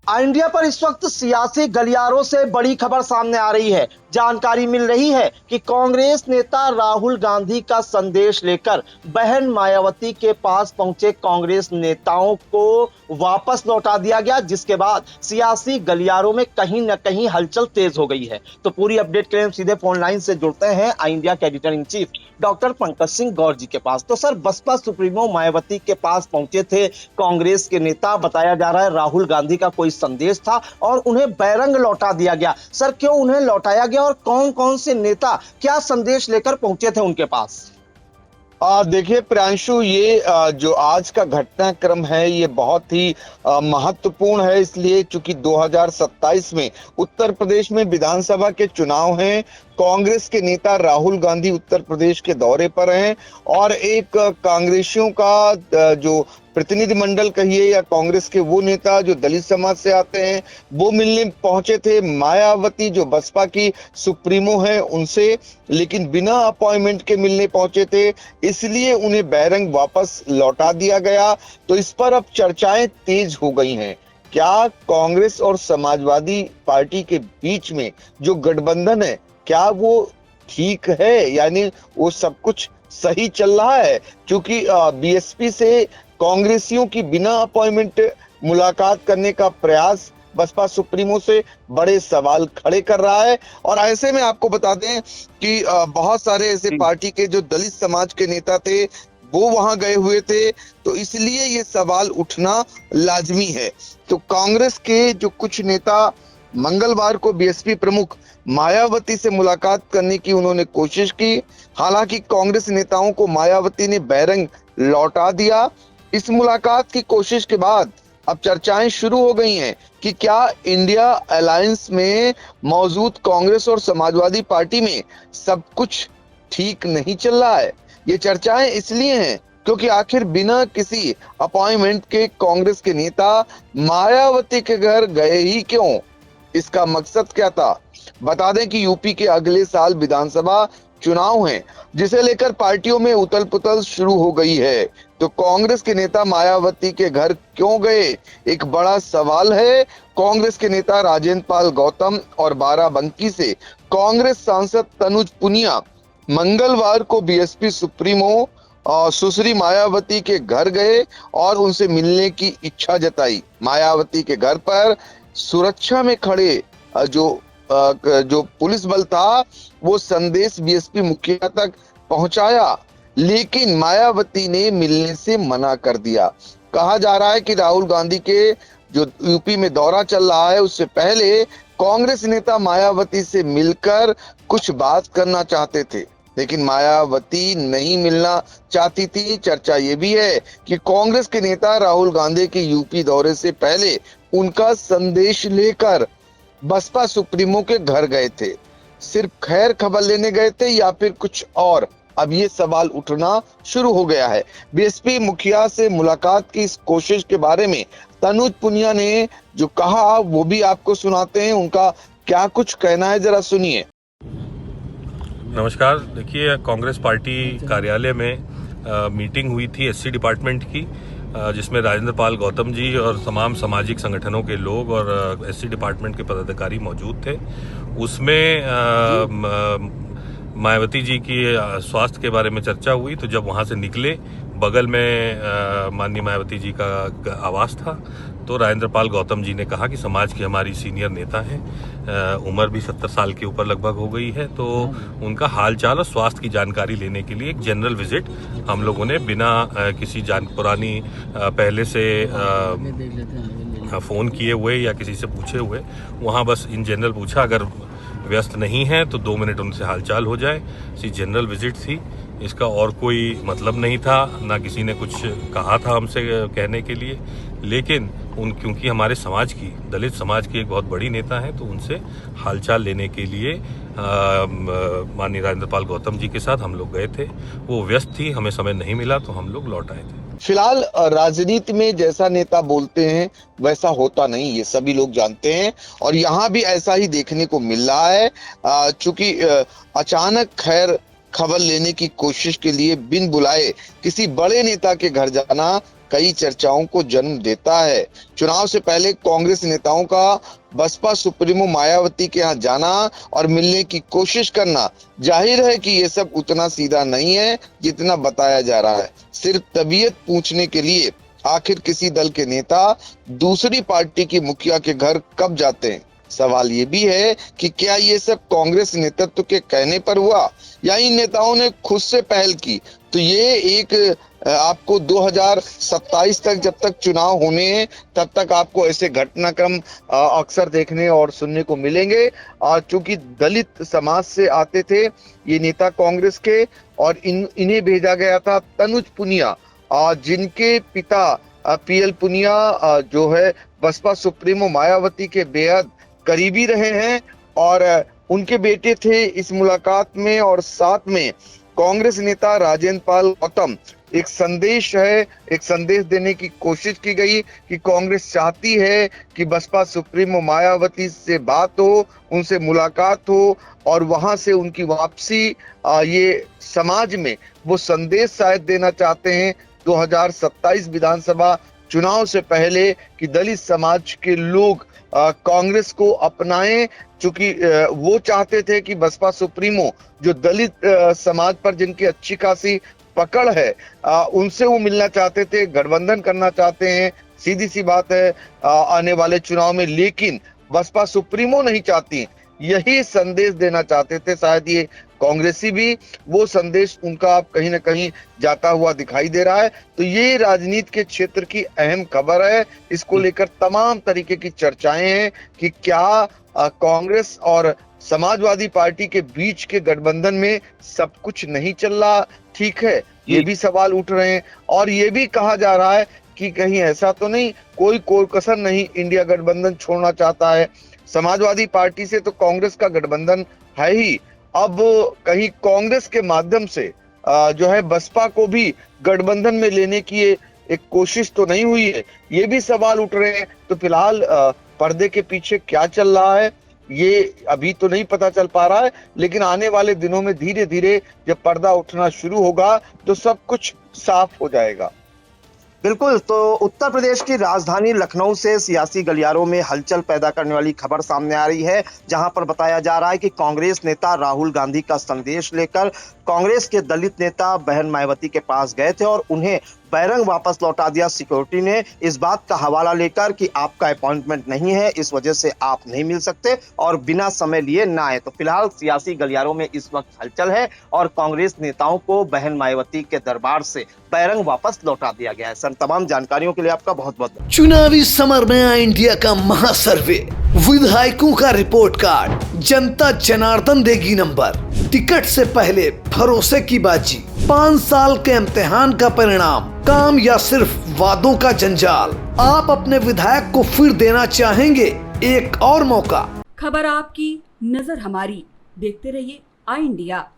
India पर इस वक्त सियासी गलियारों से बड़ी खबर सामने आ रही है। जानकारी मिल रही है कि कांग्रेस नेता राहुल गांधी का संदेश लेकर बहन मायावती के पास पहुंचे कांग्रेस नेताओं को वापस लौटा दिया गया, जिसके बाद सियासी गलियारों में कहीं न कहीं हलचल तेज हो गई है। तो पूरी अपडेट के लिए हम सीधे फोन लाइन से जुड़ते हैं इंडिया के editor in chief doctor Pankaj Singh Gaur ji के पास। तो सर, बसपा सुप्रीमो मायावती के पास पहुंचे थे कांग्रेस के नेता। बताया जा रहा है राहुल गांधी का कोई संदेश था और उन्हें बैरंग लौटा दिया गया। सर, क्यों उन्हें लौटाया गया और कौन कौन से नेता क्या संदेश लेकर पहुंचे थे उनके पास? देखिए प्रियांशु, ये जो आज का घटनाक्रम है ये बहुत ही महत्वपूर्ण है, इसलिए चूंकि 2027 में उत्तर प्रदेश में विधानसभा के चुनाव हैं। कांग्रेस के नेता राहुल गांधी उत्तर प्रदेश के दौरे पर हैं और एक कांग्रेसियों का जो प्रतिनिधिमंडल कहिए या कांग्रेस के वो नेता जो दलित समाज से आते हैं वो मिलने पहुंचे थे मायावती जो बसपा की सुप्रीमो है उनसे, लेकिन बिना अपॉइंटमेंट के मिलने पहुंचे थे, इसलिए उन्हें बैरंग वापस लौटा दिया गया। तो इस पर अब चर्चाएं तेज हो गई हैं। क्या कांग्रेस और समाजवादी पार्टी के बीच में जो गठबंधन है क्या वो ठीक है, यानी वो सब कुछ सही चल रहा है? क्योंकि बीएसपी से कांग्रेसियों की बिना अपॉइंटमेंट मुलाकात करने का प्रयास बसपा सुप्रीमो से बड़े सवाल खड़े कर रहा है। और ऐसे में आपको बता दें कि बहुत सारे ऐसे पार्टी के जो दलित समाज के नेता थे वो वहां गए हुए थे, तो इसलिए ये सवाल उठना लाजमी है। तो कांग्रेस के जो कुछ नेता मंगलवार को बीएसपी प्रमुख मायावती से मुलाकात करने की उन्होंने कोशिश की। हालांकि कांग्रेस नेताओं को मायावती ने बैरंग लौटा दिया। इस मुलाकात की कोशिश के बाद अब चर्चाएं शुरू हो गई हैं कि क्या इंडिया अलायंस में मौजूद कांग्रेस और समाजवादी पार्टी में सब कुछ ठीक नहीं चल रहा है। ये चर्चाएं इसलिए हैं क्योंकि आखिर बिना किसी अपॉइंटमेंट के कांग्रेस के नेता मायावती के घर गए ही क्यों? इसका मकसद क्या था? बता दें कि यूपी के अगले साल विधानसभा चुनाव हैं, जिसे लेकर पार्टियों में उथल पुथल शुरू हो गई है। तो कांग्रेस के नेता मायावती के घर क्यों गए, एक बड़ा सवाल है। कांग्रेस के नेता राजेंद्र पाल गौतम और बाराबंकी से कांग्रेस सांसद तनुज पुनिया मंगलवार को बीएसपी सुप्रीमो सुश्री मायावती के घर गए और उनसे मिलने की इच्छा जताई। मायावती के घर पर सुरक्षा में खड़े जो पुलिस बल था वो संदेश बीएसपी मुखिया तक पहुंचाया, लेकिन मायावती ने मिलने से मना कर दिया। कहा जा रहा है कि राहुल गांधी के जो यूपी में दौरा चल रहा है उससे पहले कांग्रेस नेता मायावती से मिलकर कुछ बात करना चाहते थे, लेकिन मायावती नहीं मिलना चाहती थी। चर्चा ये भी है कि कांग्रेस के नेता राहुल गांधी के यूपी दौरे से पहले उनका संदेश लेकर बसपा सुप्रीमो के घर गए थे। सिर्फ खैर खबर लेने गए थे या फिर कुछ और? अब ये सवाल उठना शुरू हो गया है। बीएसपी मुखिया से मुलाकात की इस कोशिश के बारे में तनुज पुनिया ने जो कहा वो भी आपको सुनाते हैं। उनका क्या कुछ कहना है, जरा सुनिए। नमस्कार। देखिए, कांग्रेस पार्टी कार्यालय में मीटिंग हुई थी एससी डिपार्टमेंट की, जिसमें राजेंद्र पाल गौतम जी और तमाम सामाजिक संगठनों के लोग और एससी डिपार्टमेंट के पदाधिकारी मौजूद थे। उसमें मायावती जी की स्वास्थ्य के बारे में चर्चा हुई। तो जब वहां से निकले, बगल में माननीय मायावती जी का आवास था। तो राजेंद्र पाल गौतम जी ने कहा कि समाज की हमारी सीनियर नेता हैं, उम्र भी 70 साल के ऊपर लगभग हो गई है, तो उनका हालचाल और स्वास्थ्य की जानकारी लेने के लिए एक जनरल विजिट हम लोगों ने बिना किसी पुरानी पहले से फ़ोन किए हुए या किसी से पूछे हुए वहाँ बस इन जनरल पूछा, अगर व्यस्त नहीं है तो 2 मिनट उनसे हालचाल हो जाए। इसी जनरल विजिट थी, इसका और कोई मतलब नहीं था, ना किसी ने कुछ कहा था हमसे कहने के लिए। लेकिन क्योंकि हमारे समाज की, दलित समाज की एक बहुत बड़ी नेता है, तो उनसे हालचाल लेने के लिए माननीय राजेंद्र पाल गौतम जी के साथ हम लोग गए थे। वो व्यस्त थी, हमें समय नहीं मिला, तो हम लोग लौट आए थे। फिलहाल राजनीति में जैसा नेता बोलते हैं वैसा होता नहीं, ये सभी लोग जानते हैं और यहाँ भी ऐसा ही देखने को मिल रहा है। चूंकि अचानक खैर खबर लेने की कोशिश के लिए बिन बुलाए किसी बड़े नेता के घर जाना कई चर्चाओं को जन्म देता है। चुनाव से पहले कांग्रेस नेताओं का बसपा सुप्रीमो मायावती के यहाँ जाना और मिलने की कोशिश करना, जाहिर है कि ये सब उतना सीधा नहीं है जितना बताया जा रहा है। सिर्फ तबीयत पूछने के लिए आखिर किसी दल के नेता दूसरी पार्टी की मुखिया के घर कब जाते हैं? सवाल ये भी है कि क्या ये सब कांग्रेस नेतृत्व के कहने पर हुआ या इन नेताओं ने खुद से पहल की? तो ये एक आपको 2027 तक, जब तक चुनाव होने हैं तब तक आपको ऐसे घटनाक्रम अक्सर देखने और सुनने को मिलेंगे। और चूंकि दलित समाज से आते थे ये नेता कांग्रेस के, और इन्हें भेजा गया था तनुज पुनिया, जिनके पिता पीएल पुनिया जो है बसपा सुप्रीमो मायावती के बेहद करीबी रहे हैं, और उनके बेटे थे इस मुलाकात में। और साथ में कांग्रेस नेता राजेंद्र पाल गौतम, एक संदेश देने की कोशिश की गई कि कांग्रेस चाहती है कि बसपा सुप्रीमो मायावती से बात हो, उनसे मुलाकात हो और वहां से उनकी वापसी। ये समाज में वो संदेश शायद देना चाहते हैं 2027 विधानसभा चुनाव से पहले कि दलित समाज के लोग कांग्रेस को अपनाएं, चूंकि वो चाहते थे कि बसपा सुप्रीमो जो दलित समाज पर जिनकी अच्छी खासी पकड़ है उनसे वो मिलना चाहते थे, गठबंधन करना चाहते हैं, सीधी सी बात है आने वाले चुनाव में। लेकिन बसपा सुप्रीमो नहीं चाहती, यही संदेश देना चाहते थे शायद ये कांग्रेसी भी। वो संदेश उनका अब कहीं ना कहीं जाता हुआ दिखाई दे रहा है। तो ये राजनीति के क्षेत्र की अहम खबर है। इसको लेकर तमाम तरीके की चर्चाएं हैं कि क्या कांग्रेस और समाजवादी पार्टी के बीच के गठबंधन में सब कुछ नहीं चल रहा ठीक है, ये भी सवाल उठ रहे हैं। और ये भी कहा जा रहा है कि कहीं ऐसा तो नहीं कोई कसर नहीं इंडिया गठबंधन छोड़ना चाहता है। समाजवादी पार्टी से तो कांग्रेस का गठबंधन है ही, अब कहीं कांग्रेस के माध्यम से जो है बसपा को भी गठबंधन में लेने की एक कोशिश तो नहीं हुई है, ये भी सवाल उठ रहे हैं। तो फिलहाल पर्दे के पीछे क्या चल रहा है ये अभी तो नहीं पता चल पा रहा है, लेकिन आने वाले दिनों में धीरे धीरे जब पर्दा उठना शुरू होगा तो सब कुछ साफ हो जाएगा। बिल्कुल। तो उत्तर प्रदेश की राजधानी लखनऊ से सियासी गलियारों में हलचल पैदा करने वाली खबर सामने आ रही है, जहां पर बताया जा रहा है कि कांग्रेस नेता राहुल गांधी का संदेश लेकर कांग्रेस के दलित नेता बहन मायावती के पास गए थे और उन्हें बैरंग वापस लौटा दिया सिक्योरिटी ने, इस बात का हवाला लेकर कि आपका अपॉइंटमेंट नहीं है, इस वजह से आप नहीं मिल सकते और बिना समय लिए ना आए। तो फिलहाल सियासी गलियारों में इस वक्त हलचल है और कांग्रेस नेताओं को बहन मायावती के दरबार से बैरंग वापस लौटा दिया गया है। सर, तमाम जानकारियों के लिए आपका बहुत बहुत चुनावी समर में आया इंडिया का महासर्वे, विधायकों का रिपोर्ट कार्ड, जनता जनार्दन देगी नंबर, टिकट से पहले भरोसे की बाजी, 5 साल के इम्तिहान का परिणाम, काम या सिर्फ वादों का जंजाल। आप अपने विधायक को फिर देना चाहेंगे एक और मौका। खबर आपकी, नजर हमारी, देखते रहिए आई इंडिया।